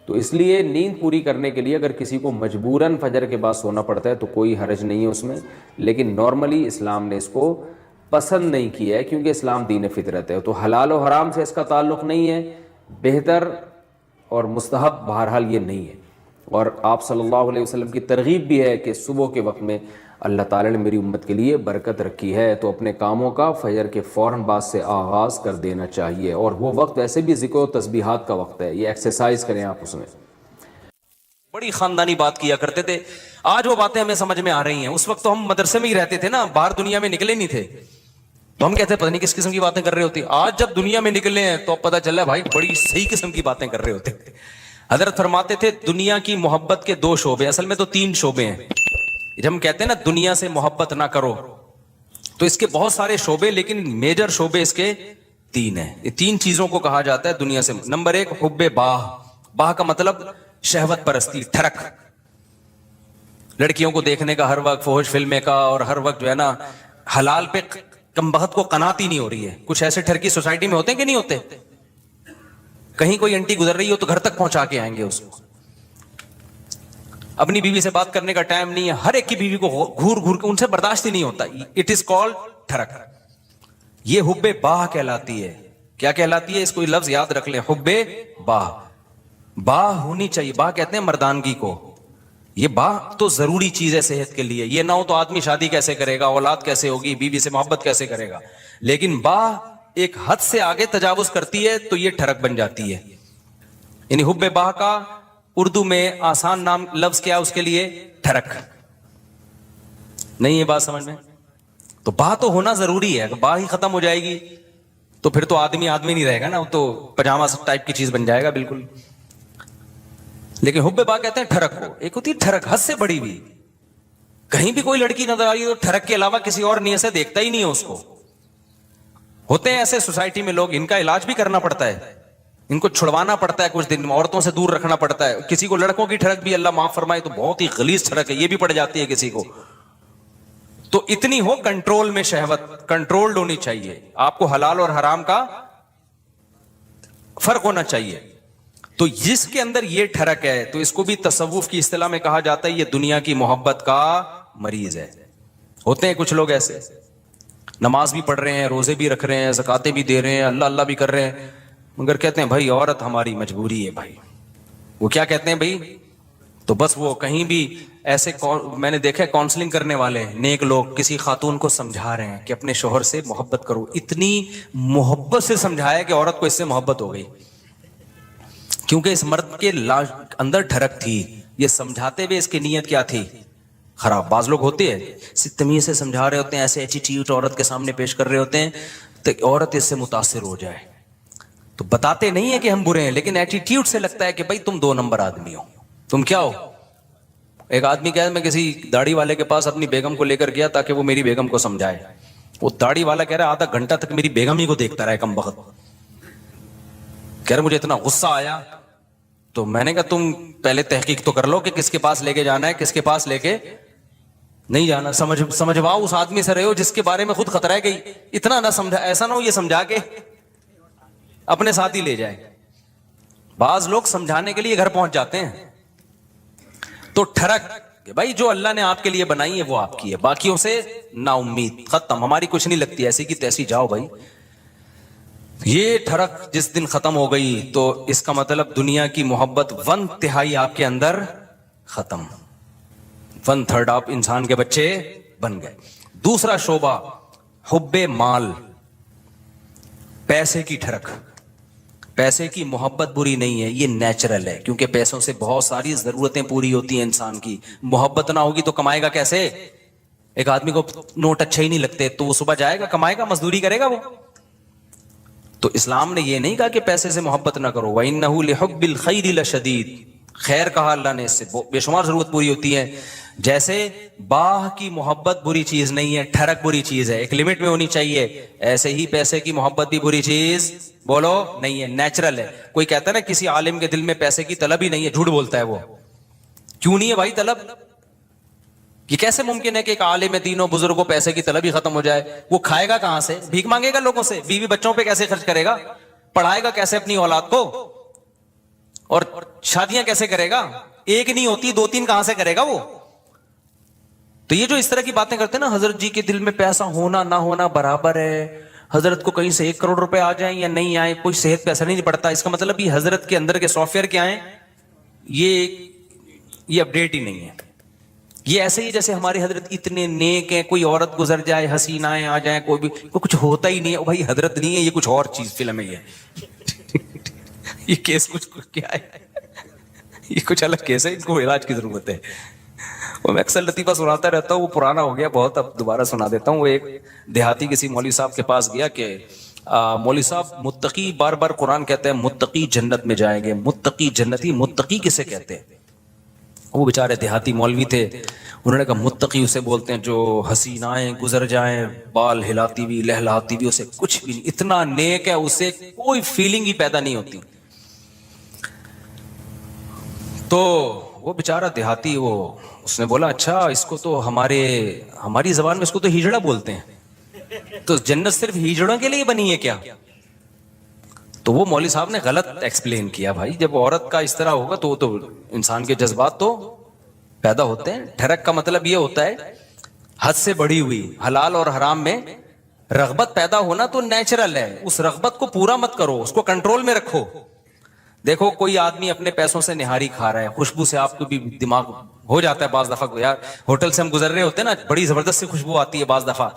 تو اس لیے نیند پوری کرنے کے لیے اگر کسی کو مجبوراً فجر کے بعد سونا پڑتا ہے تو کوئی حرج نہیں ہے اس میں، لیکن نارملی اسلام نے اس کو پسند نہیں کیا ہے، کیونکہ اسلام دین فطرت ہے. تو حلال و حرام سے اس کا تعلق نہیں ہے، بہتر اور مستحب بہرحال یہ نہیں ہے. اور آپ صلی اللہ علیہ وسلم کی ترغیب بھی ہے کہ صبح کے وقت میں اللہ تعالی نے میری امت کے لیے برکت رکھی ہے، تو اپنے کاموں کا فجر کے فوراً بعد سے آغاز کر دینا چاہیے. اور وہ وقت ویسے بھی ذکر و تسبیحات کا وقت ہے، یہ ایکسرسائز کریں آپ اس میں. بڑی خاندانی بات کیا کرتے تھے، آج وہ باتیں ہمیں سمجھ میں آ رہی ہیں. اس وقت تو ہم مدرسے میں ہی رہتے تھے نا، باہر دنیا میں نکلے نہیں تھے، تو ہم کہتے ہیں پتہ نہیں کس قسم کی باتیں کر رہے ہوتے. آج جب دنیا میں نکلے ہیں تو اب پتہ چلا بھائی بڑی صحیح قسم کی باتیں کر رہے ہوتے. حضرت فرماتے تھے دنیا کی محبت کے 2 شعبے، اصل میں تو 3 شعبے ہیں. جب ہم کہتے ہیں نا دنیا سے محبت نہ کرو، تو اس کے بہت سارے شعبے، لیکن میجر شعبے اس کے 3 ہیں. یہ 3 چیزوں کو کہا جاتا ہے دنیا سے. نمبر 1 حب باہ. باہ کا مطلب شہوت پرستی، ٹھرک. لڑکیوں کو دیکھنے کا ہر وقت، فحش فلمیں کا، اور ہر وقت جو ہے نا حلال پہ کم بخت کو قناعت ہی نہیں ہو رہی ہے. کچھ ایسے ٹھرکی سوسائٹی میں ہوتے ہیں کہ نہیں ہوتے؟ کہیں کوئی انٹی گزر رہی ہو تو گھر تک پہنچا کے آئیں گے اس کو. اپنی بیوی سے بات کرنے کا ٹائم نہیں ہے، ہر ایک کی بیوی کو گھور گھور کے ان سے برداشت ہی نہیں ہوتا. اٹ از کالڈ ٹھرک. یہ حب باہ کہلاتی ہے. کیا کہلاتی ہے؟ اس کو لفظ یاد رکھ لیں، حب باہ. باہ ہونی چاہیے. باہ کہتے ہیں مردانگی کو. یہ باہ تو ضروری چیز ہے صحت کے لیے. یہ نہ ہو تو آدمی شادی کیسے کرے گا، اولاد کیسے ہوگی، بیوی سے محبت کیسے کرے گا. لیکن باہ ایک حد سے آگے تجاوز کرتی ہے تو یہ ٹھرک بن جاتی ہے. یعنی حب باہ کا اردو میں آسان نام لفظ کیا اس کے لیے؟ ٹھرک. نہیں یہ بات سمجھ میں؟ تو باہ تو ہونا ضروری ہے. اگر باہ ہی ختم ہو جائے گی تو پھر تو آدمی نہیں رہے گا نا، وہ تو پجامہ ٹائپ کی چیز بن جائے گا بالکل. لیکن حب باہ کہتے ہیں ٹھرک کو. ایک ہوتی ہے ٹھرک حد سے بڑی بھی. کہیں بھی کوئی لڑکی نظر آ رہی ہے تو ٹھرک کے علاوہ کسی اور نیت سے دیکھتا ہی نہیں ہے اس کو. ہوتے ہیں ایسے سوسائٹی میں لوگ، ان کا علاج بھی کرنا پڑتا ہے، ان کو چھڑوانا پڑتا ہے، کچھ دن عورتوں سے دور رکھنا پڑتا ہے. کسی کو لڑکوں کی ٹھڑک بھی اللہ معاف فرمائے تو بہت ہی غلیظ ٹھڑک ہے، یہ بھی پڑ جاتی ہے کسی کو. تو اتنی ہو کنٹرول میں، شہوت کنٹرولڈ ہونی چاہیے. آپ کو حلال اور حرام کا فرق ہونا چاہیے. تو جس کے اندر یہ ٹھڑک ہے تو اس کو بھی تصوف کی اصطلاح میں کہا جاتا ہے یہ دنیا کی محبت کا مریض ہے. ہوتے ہیں کچھ لوگ ایسے، نماز بھی پڑھ رہے ہیں، روزے بھی رکھ رہے ہیں، زکاتیں بھی دے رہے ہیں، اللہ اللہ بھی کر رہے ہیں، مگر کہتے ہیں بھائی عورت ہماری مجبوری ہے. بھائی وہ کیا کہتے ہیں بھائی؟ تو بس وہ کہیں بھی ایسے میں نے دیکھا کاؤنسلنگ کرنے والے نیک لوگ کسی خاتون کو سمجھا رہے ہیں کہ اپنے شوہر سے محبت کرو. اتنی محبت سے سمجھایا کہ عورت کو اس سے محبت ہو گئی، کیونکہ اس مرد کے اندر ٹھڑک تھی. یہ سمجھاتے ہوئے اس کی نیت کیا تھی؟ خراب. بعض لوگ ہوتے ہیں تمیز سے سمجھا رہے ہوتے ہیں، ایسے ایٹیٹیوڈ عورت کے سامنے پیش کر رہے ہوتے ہیں تو عورت اس سے متاثر ہو جائے. تو بتاتے نہیں ہیں کہ ہم برے ہیں، لیکن ایٹیٹیوڈ سے لگتا ہے کہ بھائی تم 2 نمبر آدمی ہو. تم کیا ہو؟ ایک آدمی کہا میں کسی داڑھی والے کے پاس اپنی بیگم کو لے کر گیا تاکہ وہ میری بیگم کو سمجھائے. وہ داڑھی والا کہہ رہا ہے آدھا گھنٹہ تک میری بیگم ہی کو دیکھتا رہا کم بخت. کہہ رہا مجھے اتنا غصہ آیا. تو میں نے کہا تم پہلے تحقیق تو کر لو کہ کس کے پاس لے کے جانا ہے، کس کے پاس لے کے نہیں جانا. سمجھواؤ اس آدمی سے رہے ہو جس کے بارے میں خود خطرہ ہے. گئی اتنا نہ سمجھا، ایسا نہ ہو یہ سمجھا کے اپنے ساتھ ہی لے جائے. بعض لوگ سمجھانے کے لیے گھر پہنچ جاتے ہیں. تو ٹھڑک کہ بھائی جو اللہ نے آپ کے لیے بنائی ہے وہ آپ کی ہے، باقیوں سے نا امید، ختم، ہماری کچھ نہیں لگتی، ایسی کی تیسی جاؤ بھائی. یہ ٹھڑک جس دن ختم ہو گئی تو اس کا مطلب دنیا کی محبت 1/3 آپ کے اندر ختم، 1/3 آپ انسان کے بچے بن گئے۔ دوسرا شعبہ حب مال، پیسے کی ٹھڑک۔ پیسے کی محبت بری نہیں ہے، یہ نیچرل ہے، کیونکہ پیسوں سے بہت ساری ضرورتیں پوری ہوتی ہیں انسان کی۔ محبت نہ ہوگی تو کمائے گا کیسے؟ ایک آدمی کو نوٹ اچھے ہی نہیں لگتے تو وہ صبح جائے گا کمائے گا، مزدوری کرے گا وہ؟ تو اسلام نے یہ نہیں کہا کہ پیسے سے محبت نہ کرو، وَإِنَّهُ لِحُبِّ الْخَيْرِ لَشَدِيدٌ، خیر کہا اللہ نے، اس سے بے شمار ضرورت پوری ہوتی ہے۔ جیسے باہ کی محبت بری چیز نہیں ہے، ٹھڑک بری چیز ہے، ایک لمٹ میں ہونی چاہیے، ایسے ہی پیسے کی محبت بھی بری چیز بولو نہیں ہے، نیچرل ہے۔ کوئی کہتا ہے نا کسی عالم کے دل میں پیسے کی طلب ہی نہیں ہے، جھوٹ بولتا ہے وہ۔ کیوں نہیں ہے بھائی طلب؟ یہ کیسے ممکن ہے کہ ایک عالم دین و بزرگ کو پیسے کی طلب ہی ختم ہو جائے؟ وہ کھائے گا کہاں سے؟ بھیک مانگے گا لوگوں سے؟ بیوی بچوں پہ کیسے خرچ کرے گا؟ پڑھائے گا کیسے اپنی اولاد کو؟ اور شادیاں کیسے کرے گا؟ ایک نہیں ہوتی، 2-3 کہاں سے کرے گا وہ؟ تو یہ جو اس طرح کی باتیں کرتے ہیں نا، حضرت جی کے دل میں پیسہ ہونا نہ ہونا برابر ہے، حضرت کو کہیں سے 1 کروڑ روپے آ جائیں یا نہیں آئے کوئی صحت پہ اثر نہیں پڑتا، اس کا مطلب یہ حضرت کے اندر کے سافٹ ویئر کیا ہیں؟ یہ اپڈیٹ ہی نہیں ہے۔ یہ ایسے ہی جیسے ہمارے حضرت اتنے نیک ہیں، کوئی عورت گزر جائے، حسینائیں آ جائیں، کوئی بھی کچھ ہوتا ہی نہیں ہے، بھائی حضرت نہیں ہے، یہ کچھ اور چیز فلم ہے، یہ کیس کچھ کیا ہے، یہ کچھ الگ کیس ہے، ان کو علاج کی ضرورت ہے۔ وہ میں اکثر لطیفہ سناتا رہتا ہوں، وہ پرانا ہو گیا بہت، اب دوبارہ سنا دیتا ہوں۔ وہ ایک دیہاتی کسی مولوی صاحب کے پاس گیا کہ مولوی صاحب متقی، بار بار قرآن کہتے ہیں متقی جنت میں جائیں گے، متقی جنتی، متقی کسے کہتے ہیں؟ وہ بیچارے دیہاتی مولوی تھے، انہوں نے کہا متقی اسے بولتے ہیں جو حسینائیں گزر جائیں بال ہلاتی ہوئی لہلاتی ہوئی، اسے کچھ بھی نہیں، اتنا نیک ہے اسے کوئی فیلنگ ہی پیدا نہیں ہوتی۔ تو وہ بیچارہ دیہاتی اس نے بولا اچھا اس کو تو ہماری زبان میں اس کو تو ہجڑا بولتے ہیں، تو جنت صرف ہجڑوں کے لیے بنی ہے کیا؟ تو وہ مولوی صاحب نے غلط ایکسپلین کیا، بھائی جب عورت کا اس طرح ہوگا تو وہ تو انسان کے جذبات تو پیدا ہوتے ہیں۔ ٹھڑک کا مطلب یہ ہوتا ہے حد سے بڑھی ہوئی، حلال اور حرام میں رغبت پیدا ہونا تو نیچرل ہے، اس رغبت کو پورا مت کرو، اس کو کنٹرول میں رکھو۔ دیکھو کوئی آدمی اپنے پیسوں سے نہاری کھا رہا ہے، خوشبو سے آپ کو بھی دماغ ہو جاتا ہے بعض دفعہ، یار ہوٹل سے ہم گزر رہے ہوتے ہیں نا، بڑی زبردست سی خوشبو آتی ہے، بعض دفعہ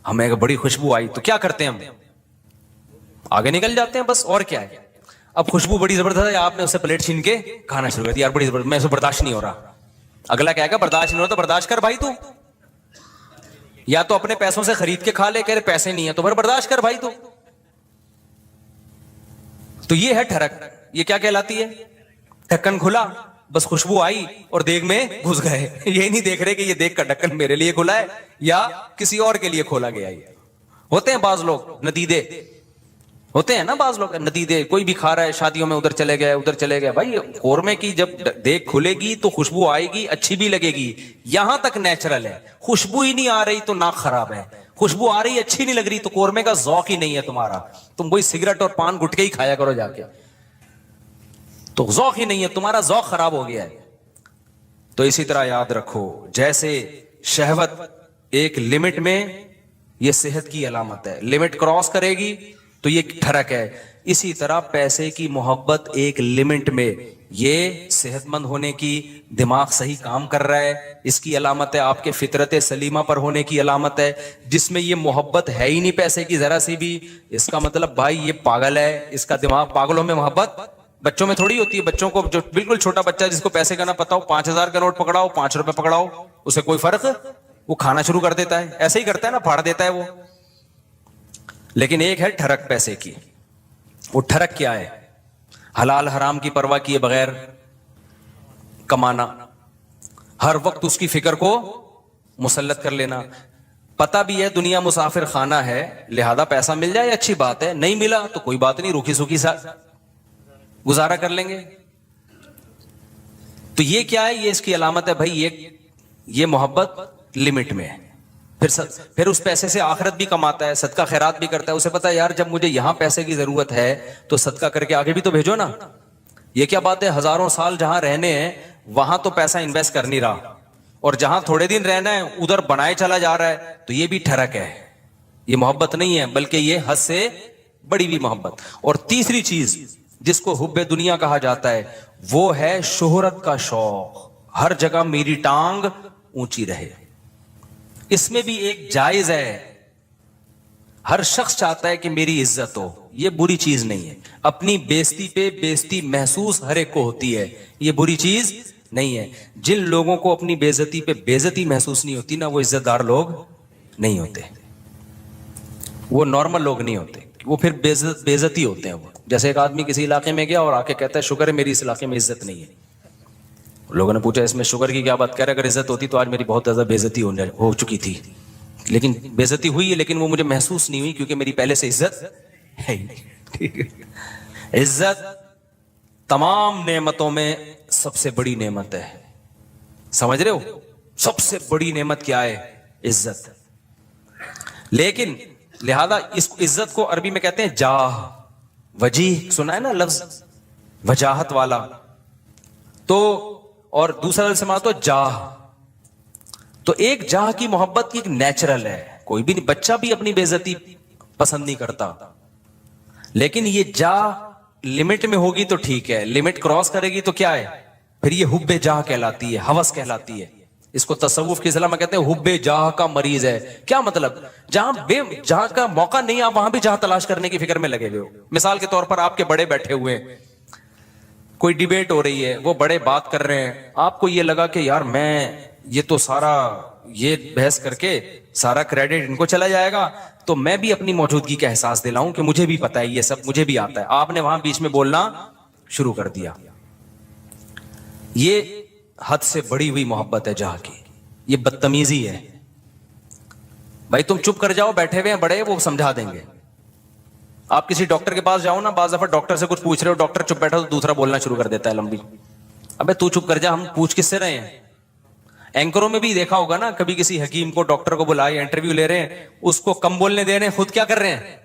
ہمیں بڑی خوشبو آئی تو کیا کرتے ہیں ہم؟ آگے نکل جاتے ہیں بس، اور کیا ہے۔ اب خوشبو بڑی زبردست ہے، آپ نے اسے پلیٹ چھین کے کھانا شروع کر دیا، یار بڑی زبردست، میں اسے برداشت نہیں ہو رہا۔ اگلا کہے گا برداشت نہیں ہو رہا تو برداشت کر بھائی، تو یا تو اپنے پیسوں سے خرید کے کھا لے، کہہ رہے پیسے نہیں ہیں تو پھر برداشت کر بھائی۔ تو یہ ہے ٹھڑک، یہ کیا کہلاتی ہے؟ ڈھکن کھلا، بس خوشبو آئی اور دیگ میں گھس گئے، یہ نہیں دیکھ رہے کہ یہ دیگ کا ڈھکن میرے لیے کھلا ہے یا کسی اور کے لیے کھولا گیا ہے۔ ہوتے ہیں بعض لوگ ندیدے، ہوتے ہیں نا بعض لوگ ندیدے، کوئی بھی کھا رہا ہے شادیوں میں، ادھر چلے گئے، بھائی قورمے کی جب دیگ کھلے گی تو خوشبو آئے گی، اچھی بھی لگے گی، یہاں تک نیچرل ہے۔ خوشبو ہی نہیں آ رہی تو ناک خراب ہے، خوشبو آ رہی اچھی نہیں لگ رہی تو قورمے کا ذوق ہی نہیں ہے تمہارا، تم وہی سگریٹ اور پان گٹکے ہی کھایا کرو جا کے، تو ذوق ہی نہیں ہے تمہارا، ذوق خراب ہو گیا ہے۔ تو اسی طرح یاد رکھو، جیسے شہوت ایک لمٹ میں، یہ صحت کی علامت ہے، لمٹ کراس کرے گی تو یہ ٹھڑک ہے، اسی طرح پیسے کی محبت ایک لمٹ میں، یہ صحت مند ہونے کی، دماغ صحیح کام کر رہا ہے، اس کی علامت ہے، آپ کے فطرت سلیمہ پر ہونے کی علامت ہے۔ جس میں یہ محبت ہے ہی نہیں پیسے کی ذرا سی بھی، اس کا مطلب بھائی یہ پاگل ہے، اس کا دماغ، پاگلوں میں محبت بچوں میں تھوڑی ہوتی ہے۔ بچوں کو جو بالکل چھوٹا بچہ جس کو پیسے کا نہ پتا ہو، 5000 کا نوٹ پکڑاؤ، 5 روپے پکڑاؤ، اسے کوئی فرق، وہ کھانا شروع کر دیتا ہے، ایسے ہی کرتا ہے نا، پھاڑ دیتا ہے وہ۔ لیکن ایک ہے ٹھڑک پیسے کی، وہ ٹھڑک کیا ہے؟ حلال حرام کی پرواہ کیے بغیر کمانا، ہر وقت اس کی فکر کو مسلط کر لینا، پتہ بھی ہے دنیا مسافر خانہ ہے، لہذا پیسہ مل جائے اچھی بات ہے، نہیں ملا تو کوئی بات نہیں، روکھی سوکھی سا گزارا کر لیں گے۔ تو یہ کیا ہے؟ یہ اس کی علامت ہے بھائی، یہ محبت لمٹ میں ہے۔ پھر اس پیسے سے آخرت بھی کماتا ہے، صدقہ خیرات بھی کرتا ہے، اسے پتا ہے یار جب مجھے یہاں پیسے کی ضرورت ہے تو صدقہ کر کے آگے بھی تو بھیجو نا۔ یہ کیا بات ہے، ہزاروں سال جہاں رہنے ہیں وہاں تو پیسہ انویسٹ کر نہیں رہا، اور جہاں تھوڑے دن رہنا ہے ادھر بنائے چلا جا رہا ہے، تو یہ بھی ٹھڑک ہے، یہ محبت نہیں ہے، بلکہ یہ حد سے بڑی ہوئی محبت. اور تیسری چیز جس کو حب دنیا کہا جاتا ہے وہ ہے شہرت کا شوق. ہر جگہ میری ٹانگ اونچی رہے. اس میں بھی ایک جائز ہے. ہر شخص چاہتا ہے کہ میری عزت ہو. یہ بری چیز نہیں ہے. اپنی بےزتی پہ بےزتی محسوس ہر ایک کو ہوتی ہے. یہ بری چیز نہیں ہے. جن لوگوں کو اپنی بےزتی پہ بےزتی محسوس نہیں ہوتی نا وہ عزت دار لوگ نہیں ہوتے. وہ نارمل لوگ نہیں ہوتے. وہ پھر بےزتی ہوتے ہیں. وہ جیسے ایک آدمی کسی علاقے میں گیا اور آ کے کہتا ہے شکر ہے میری اس علاقے میں عزت نہیں ہے. لوگوں نے پوچھا اس میں شکر کی کیا بات کر رہے؟ اگر عزت ہوتی تو آج میری بہت زیادہ بےزتی ہو چکی تھی. لیکن بےزتی ہوئی ہے لیکن وہ مجھے محسوس نہیں ہوئی کیونکہ میری پہلے سے عزت ہے ہی نہیں. عزت تمام نعمتوں میں سب سے بڑی نعمت ہے. سمجھ رہے ہو؟ سب سے بڑی نعمت کیا ہے؟ عزت. لیکن لہذا اس عزت کو عربی میں کہتے ہیں جاہ. وجیح سنا ہے نا لفظ وجاہت والا. تو اور دوسرا لفظ سنا تو جاہ. تو ایک جاہ کی محبت کی ایک نیچرل ہے. کوئی بھی بچہ بھی اپنی بے عزتی پسند نہیں کرتا. لیکن یہ جاہ لمٹ میں ہوگی تو ٹھیک ہے. لمٹ کراس کرے گی تو کیا ہے؟ پھر یہ حب جاہ کہلاتی ہے. ہوس کہلاتی ہے. اس کو تصوف کی اصطلاح میں کہتے ہیں حب جاہ کا مریض ہے. کیا مطلب؟ جہاں کا موقع نہیں آپ وہاں بھی جاہ تلاش کرنے کی فکر میں لگے ہوئے ہو. مثال کے طور پر آپ کے بڑے بیٹھے ہوئے ہیں, کوئی ڈیبیٹ ہو رہی ہے, وہ بڑے بات کر رہے ہیں, آپ کو یہ لگا کہ یار میں یہ تو سارا یہ بحث کر کے سارا کریڈٹ ان کو چلا جائے گا, تو میں بھی اپنی موجودگی کا احساس دلاؤں کہ مجھے بھی پتا ہے یہ سب مجھے بھی آتا ہے. آپ نے وہاں بیچ میں بولنا شروع کر دیا. یہ حد سے بڑی ہوئی محبت ہے جہاں کی. یہ بدتمیزی ہے. بھائی تم چپ کر جاؤ, بیٹھے ہوئے ہیں بڑے, وہ سمجھا دیں گے. آپ کسی ڈاکٹر کے پاس جاؤ نا, بعض دفعہ ڈاکٹر سے کچھ پوچھ رہے ہو, ڈاکٹر چپ بیٹھا تو دوسرا بولنا شروع کر دیتا ہے لمبی. ابے تو چپ کر جا, ہم پوچھ کس سے رہے ہیں؟ اینکروں میں بھی دیکھا ہوگا نا, کبھی کسی حکیم کو ڈاکٹر کو بلائے انٹرویو لے رہے ہیں, اس کو کم بولنے دے رہے ہیں, خود کیا کر رہے ہیں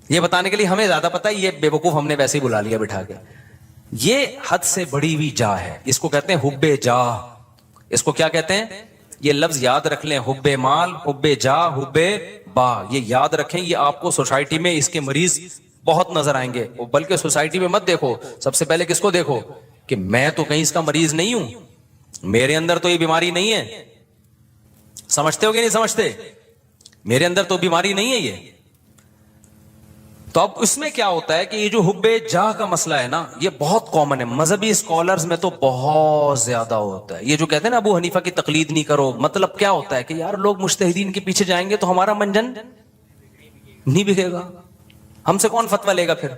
یہ بتانے کے لیے ہمیں زیادہ پتا ہے, یہ بے وقوف ہم نے ویسے ہی بلا لیا بٹھا کے. یہ حد سے بڑی ہوئی جاہ ہے. اس کو کہتے ہیں حب جاہ. اس کو کیا کہتے ہیں؟ یہ لفظ یاد رکھ لیں, حب مال, حب جاہ, حب با. یہ یاد رکھیں. یہ آپ کو سوسائٹی میں اس کے مریض بہت نظر آئیں گے. بلکہ سوسائٹی میں مت دیکھو, سب سے پہلے کس کو دیکھو کہ میں تو کہیں اس کا مریض نہیں ہوں, میرے اندر تو یہ بیماری نہیں ہے. سمجھتے ہو کہ نہیں سمجھتے؟ میرے اندر تو بیماری نہیں ہے یہ. تو اب اس میں کیا ہوتا ہے کہ یہ جو حب جاہ کا مسئلہ ہے نا, یہ بہت کامن ہے. مذہبی اسکالرز میں تو بہت زیادہ ہوتا ہے. یہ جو کہتے ہیں نا ابو حنیفہ کی تقلید نہیں کرو, مطلب کیا ہوتا ہے کہ یار لوگ مجتہدین کے پیچھے جائیں گے تو ہمارا منجن نہیں بکے گا, ہم سے کون فتویٰ لے گا پھر.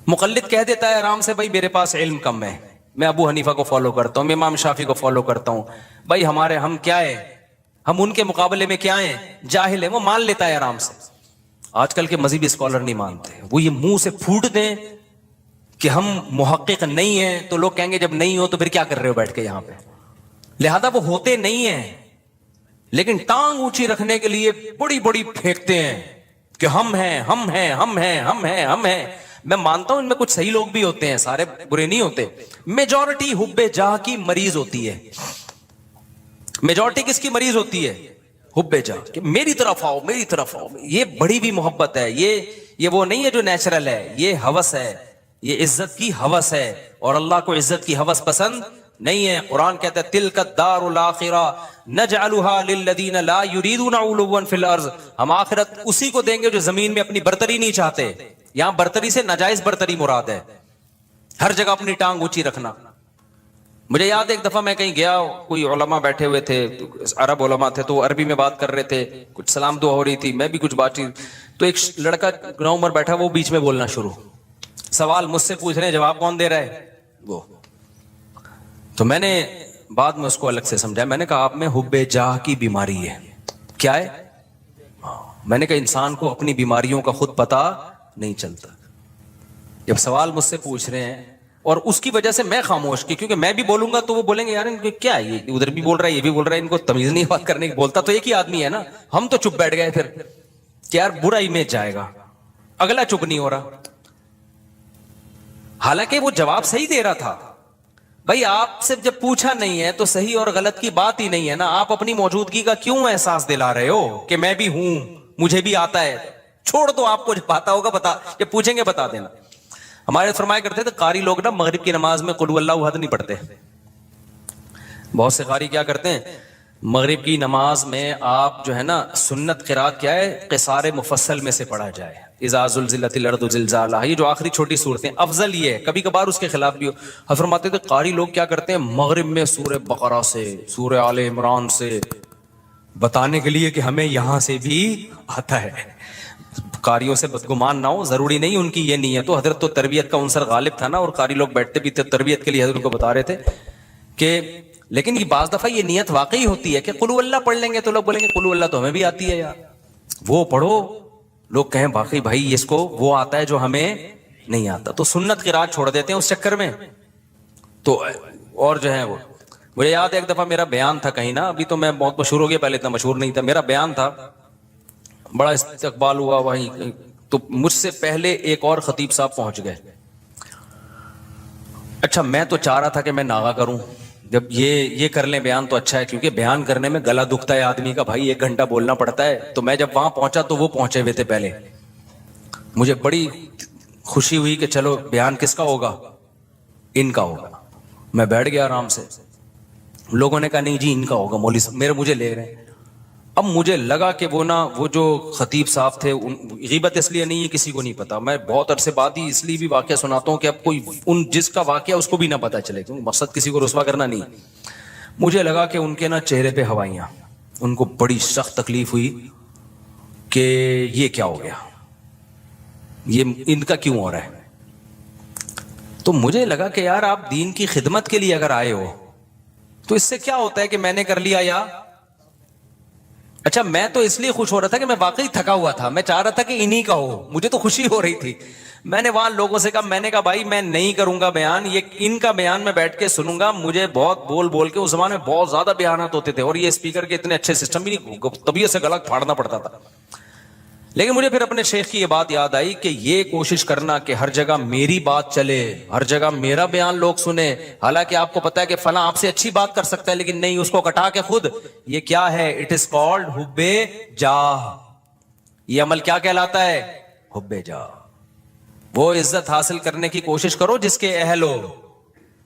مقلد کہہ دیتا ہے آرام سے, بھائی میرے پاس علم کم ہے, میں ابو حنیفہ کو فالو کرتا ہوں, میں امام شافعی کو فالو کرتا ہوں, بھائی ہم کیا ہے, ہم ان کے مقابلے میں کیا ہیں, جاہل ہیں. وہ مان لیتا ہے آرام سے. آج کل کے مذہبی اسکالر نہیں مانتے. وہ یہ منہ سے پھوٹ دیں کہ ہم محقق نہیں ہیں, تو لوگ کہیں گے جب نہیں ہو تو پھر کیا کر رہے ہو بیٹھ کے یہاں پہ. لہذا وہ ہوتے نہیں ہیں, لیکن ٹانگ اونچی رکھنے کے لیے بڑی بڑی پھینکتے ہیں کہ ہم ہیں, ہم ہیں, ہم ہیں, ہم ہیں, ہم ہیں. میں مانتا ہوں ان میں کچھ صحیح لوگ بھی ہوتے ہیں, سارے برے نہیں ہوتے. میجورٹی حب جاہ کی مریض ہوتی ہے. میجورٹی کس کی مریض ہوتی ہے؟ حب جاہ, کہ میری طرف آؤ, میری طرف آؤ. یہ بڑی بھی محبت ہے. یہ وہ نہیں ہے جو نیچرل ہے, یہ ہوس ہے, یہ عزت کی ہوس ہے. اور اللہ کو عزت کی ہوس پسند نہیں ہے. قرآن کہتا ہے تلک الدار الاخرہ نجعلها للذین لا یریدون علوا فی الارض. ہم آخرت اسی کو دیں گے جو زمین میں اپنی برتری نہیں چاہتے. یہاں برتری سے ناجائز برتری مراد ہے. ہر جگہ اپنی ٹانگ اونچی رکھنا. مجھے یاد ایک دفعہ میں کہیں گیا, کوئی علماء بیٹھے ہوئے تھے, عرب علماء تھے, تو عربی میں بات کر رہے تھے, کچھ سلام دعا ہو رہی تھی, میں بھی کچھ بات کی, تو ایک لڑکا گراؤں پر بیٹھا, وہ بیچ میں بولنا شروع, سوال مجھ سے پوچھ رہے ہیں, جواب کون دے رہا ہے وہ. تو میں نے بعد میں اس کو الگ سے سمجھایا. میں نے کہا آپ میں حب جاہ کی بیماری ہے. کیا ہے؟ میں نے کہا انسان کو اپنی بیماریوں کا خود پتا نہیں چلتا. جب سوال مجھ سے پوچھ رہے ہیں اور اس کی وجہ سے میں خاموش کی, کیونکہ میں بھی بولوں گا تو وہ بولیں گے یار ان کو کیا ہے, یہ ادھر بھی بول رہا ہے یہ بھی بول رہا ہے, ان کو تمیز نہیں بات کرنے کی. بولتا تو ایک ہی آدمی ہے نا. ہم تو چپ بیٹھ گئے پھر کہ یار برا امیج جائے گا, اگلا چپ نہیں ہو رہا. حالانکہ وہ جواب صحیح دے رہا تھا. بھائی آپ سے جب پوچھا نہیں ہے تو صحیح اور غلط کی بات ہی نہیں ہے نا. آپ اپنی موجودگی کا کیوں احساس دلا رہے ہو کہ میں بھی ہوں, مجھے بھی آتا ہے. چھوڑ دو, آپ کو جو پاتا ہوگا بتا, یہ پوچھیں گے بتا دینا. ہمارے فرمایا کرتے تھے قاری لوگ نا مغرب کی نماز میں قل اللہ احد نہیں پڑھتے. بہت سے قاری کیا کرتے ہیں, مغرب کی نماز میں آپ جو ہے نا سنت قرات کیا ہے, قصار مفصل میں سے پڑھا جائے, اذا زلزلت الارض زلزالہا, یہ جو آخری چھوٹی صورتیں, افضل یہ ہے, کبھی کبھار اس کے خلاف بھی ہو. فرماتے تھے قاری لوگ کیا کرتے ہیں, مغرب میں سورہ بقرہ سے, سورہ آل عمران سے, بتانے کے لیے کہ ہمیں یہاں سے بھی آتا ہے. قاریوں سے بدگمان نہ ہو, ضروری نہیں ان کی یہ نیت ہو. حضرت تو تربیت کا عنصر غالب تھا نا, اور قاری لوگ بیٹھتے بھی تھے تربیت کے لیے, حضرت کو بتا رہے تھے کہ لیکن یہ بعض دفعہ یہ نیت واقعی ہوتی ہے کہ قل اللہ پڑھ لیں گے تو لوگ بولیں گے قل اللہ تو ہمیں بھی آتی ہے یار, وہ پڑھو. لوگ کہیں باقی بھائی اس کو وہ آتا ہے جو ہمیں نہیں آتا, تو سنت قرات چھوڑ دیتے ہیں اس چکر میں. تو اور جو ہے وہ مجھے یاد ہے ایک دفعہ میرا بیان تھا کہیں نا, ابھی تو میں بہت مشہور ہو گیا, پہلے اتنا مشہور نہیں تھا. میرا بیان تھا, بڑا استقبال ہوا وہیں, تو مجھ سے پہلے ایک اور خطیب صاحب پہنچ گئے. اچھا میں تو چاہ رہا تھا کہ میں ناغا کروں, جب یہ کر لیں بیان تو اچھا ہے, کیونکہ بیان کرنے میں گلا دکھتا ہے آدمی کا, بھائی 1 گھنٹہ بولنا پڑتا ہے. تو میں جب وہاں پہنچا تو وہ پہنچے ہوئے تھے پہلے. مجھے بڑی خوشی ہوئی کہ چلو بیان کس کا ہوگا, ان کا ہوگا. میں بیٹھ گیا آرام سے. لوگوں نے کہا نہیں جی ان کا ہوگا, مولوی صاحب مجھے لے رہے ہیں. اب مجھے لگا کہ وہ جو خطیب صاحب تھے, غیبت اس لیے نہیں ہے کسی کو نہیں پتا, میں بہت عرصے بعد ہی اس لیے بھی واقعہ سناتا ہوں کہ اب کوئی جس کا واقعہ اس کو بھی نہ پتا چلے, کیونکہ مقصد کسی کو رسوا کرنا نہیں. مجھے لگا کہ ان کے نا چہرے پہ ہوائیاں, ان کو بڑی سخت تکلیف ہوئی کہ یہ کیا ہو گیا, یہ ان کا کیوں ہو رہا ہے. تو مجھے لگا کہ یار آپ دین کی خدمت کے لیے اگر آئے ہو تو اس سے کیا ہوتا ہے کہ میں نے کر لیا یا اچھا. میں تو اس لیے خوش ہو رہا تھا کہ میں واقعی تھکا ہوا تھا, میں چاہ رہا تھا کہ انہی کا ہو, مجھے تو خوشی ہو رہی تھی. میں نے وہاں لوگوں سے کہا, میں نے کہا بھائی میں نہیں کروں گا بیان, یہ ان کا بیان میں بیٹھ کے سنوں گا. مجھے بہت بول کے, اس زمانے میں بہت زیادہ بیانات ہوتے تھے, اور یہ اسپیکر کے اتنے اچھے سسٹم بھی نہیں, طبیعت سے گلا پھاڑنا پڑتا تھا. لیکن مجھے پھر اپنے شیخ کی یہ بات یاد آئی کہ یہ کوشش کرنا کہ ہر جگہ میری بات چلے, ہر جگہ میرا بیان لوگ سنیں, حالانکہ آپ کو پتا ہے کہ فلاں آپ سے اچھی بات کر سکتا ہے, لیکن نہیں, اس کو کٹا کے خود. یہ کیا ہے, اٹ از کالڈ حب جاہ. یہ عمل کیا کہلاتا ہے, حب جاہ. وہ عزت حاصل کرنے کی کوشش کرو جس کے اہل ہو,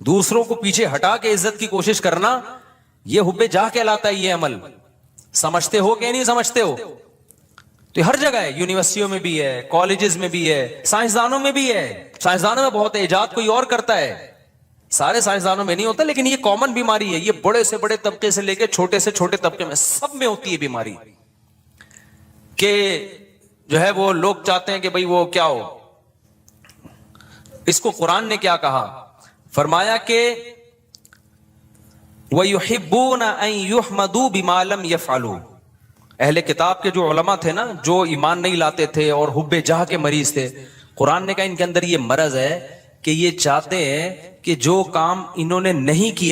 دوسروں کو پیچھے ہٹا کے عزت کی کوشش کرنا, یہ حب جاہ کہلاتا ہے. یہ عمل سمجھتے ہو کہ نہیں سمجھتے ہو؟ تو ہر جگہ ہے, یونیورسٹیوں میں بھی ہے, کالجز میں بھی ہے, سائنسدانوں میں بھی ہے. سائنسدانوں میں بہت ہے, ایجاد کوئی اور کرتا ہے, سارے سائنسدانوں میں نہیں ہوتا, لیکن یہ کامن بیماری ہے. یہ بڑے سے بڑے طبقے سے لے کے چھوٹے سے چھوٹے طبقے میں سب میں ہوتی ہے بیماری, کہ جو ہے وہ لوگ چاہتے ہیں کہ بھئی وہ کیا ہو. اس کو قرآن نے کیا کہا, فرمایا کہ وَيُحِبُّونَ أَن يُحْمَدُوا بِمَا لَمْ يَفْعَلُوا. اہل کتاب کے جو علماء تھے نا, جو ایمان نہیں لاتے تھے اور حب جاہ کے مریض تھے, قرآن نے کہا ان کے اندر یہ مرض ہے کہ یہ چاہتے ہیں کہ جو کام انہوں نے نہیں کیا